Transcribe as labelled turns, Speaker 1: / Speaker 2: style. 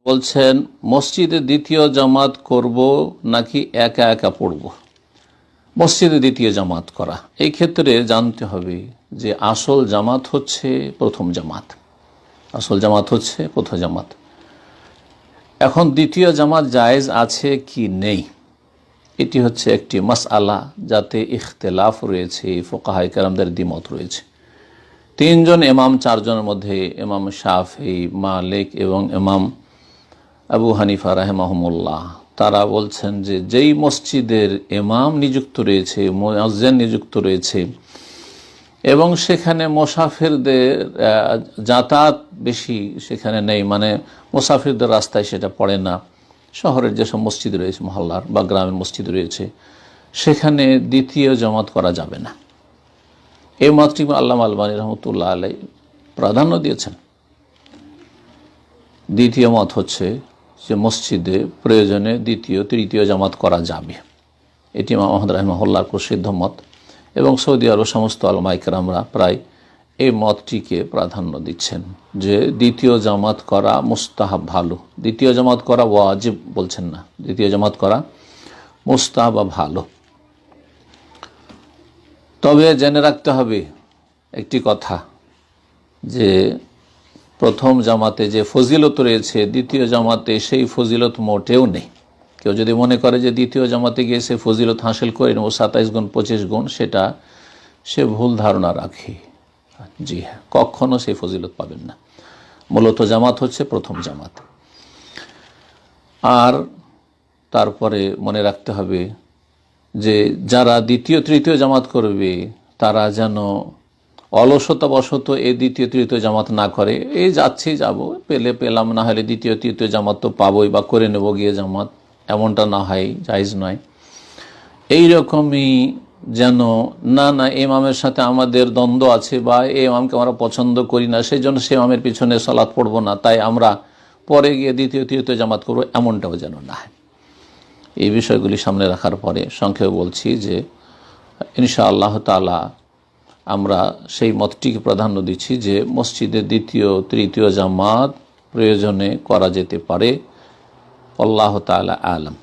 Speaker 1: বলছেন মসজিদে দ্বিতীয় জামাত করব নাকি একা একা পড়ব। মসজিদে দ্বিতীয় জামাত করা, এই ক্ষেত্রে জানতে হবে যে আসল জামাত হচ্ছে প্রথম জামাত, আসল জামাত হচ্ছে প্রথম জামাত। এখন দ্বিতীয় জামাত জায়েজ আছে কি নেই, এটি হচ্ছে একটি মাসআলা যাতে ইখতিলাফ রয়েছে, ফুকাহায়ে কেরামদের দ্বিমত রয়েছে। তিনজন ইমাম, চারজনের মধ্যে ইমাম শাফিঈ, মালিক এবং ইমাম আবু হানিফা রাহিমাহুমুল্লাহ, তারা বলছেন যে যেই মসজিদের ইমাম নিযুক্ত রয়েছে, মুয়াজ্জিন নিযুক্ত রয়েছে এবং সেখানে মুসাফিরদের যাতায়াত বেশি সেখানে নেই, মানে মুসাফিরদের রাস্তায় সেটা পড়ে না, শহরের যেসব মসজিদ রয়েছে, মহল্লার বা গ্রামের মসজিদ রয়েছে, সেখানে দ্বিতীয় জামাত করা যাবে না। এই মতটি আল্লামা আলবানী রহমতুল্লাহ আলাইহি প্রাধান্য দিয়েছেন। দ্বিতীয় মত হচ্ছে যে মসজিদে প্রয়োজনে দ্বিতীয় তৃতীয় জামাত করা যাবে, এটি ইমাম আহমদ রাহিমাহুল্লাহর প্রসিদ্ধ মত এবং সৌদি আরব সমস্ত উলামায়ে কেরামরা প্রায় এই মতটিকে প্রাধান্য দিচ্ছেন যে দ্বিতীয় জামাত করা মুস্তাহাব, ভালো। দ্বিতীয় জামাত করা ওয়াজিব বলছেন না, দ্বিতীয় জামাত করা মুস্তাহাব বা ভালো। তবে জেনে রাখতে হবে একটি কথা, যে প্রথম জামাতে যে ফজিলত রয়েছে দ্বিতীয় জামাতে সেই ফজিলত মোটেও নেই। কেউ যদি মনে করে যে দ্বিতীয় জামাতে গিয়ে সে ফজিলত হাসিল করে নেব 27 গুণ 25 গুণ, সেটা সে ভুল ধারণা রাখে। জি হ্যাঁ, কখনো সেই ফজিলত পাবেন না। মূলত জামাত হচ্ছে প্রথম জামাত। আর তারপরে মনে রাখতে হবে যে যারা দ্বিতীয় তৃতীয় জামাত করবে তারা যেন অলসতাবশত এই দ্বিতীয় তৃতীয় জামাত না করে, এই যাচ্ছি যাব, পেলে পেলাম, না হলে দ্বিতীয় তৃতীয় জামাত তো পাবোই বা করে নেব গিয়ে জামাত, এমনটা না হয়, জায়েজ নয়। এইরকমই যেন না ইমামের সাথে আমাদের দ্বন্দ্ব আছে বা এই ইমামকে আমরা পছন্দ করি না, সেই জন্য সে ইমামের পিছনে সালাত পড়বো না, তাই আমরা পরে গিয়ে দ্বিতীয় তৃতীয় জামাত করবো, এমনটাও যেন না হয়। এই বিষয়গুলি সামনে রাখার পরে সংক্ষেপে বলছি যে ইনশাআল্লাহ তাআলা আমরা সেই মতটিকে প্রাধান্য দিচ্ছি যে মসজিদে দ্বিতীয় তৃতীয় জামাত প্রয়োজনে করা যেতে পারে। আল্লাহ তাআলা আলাম।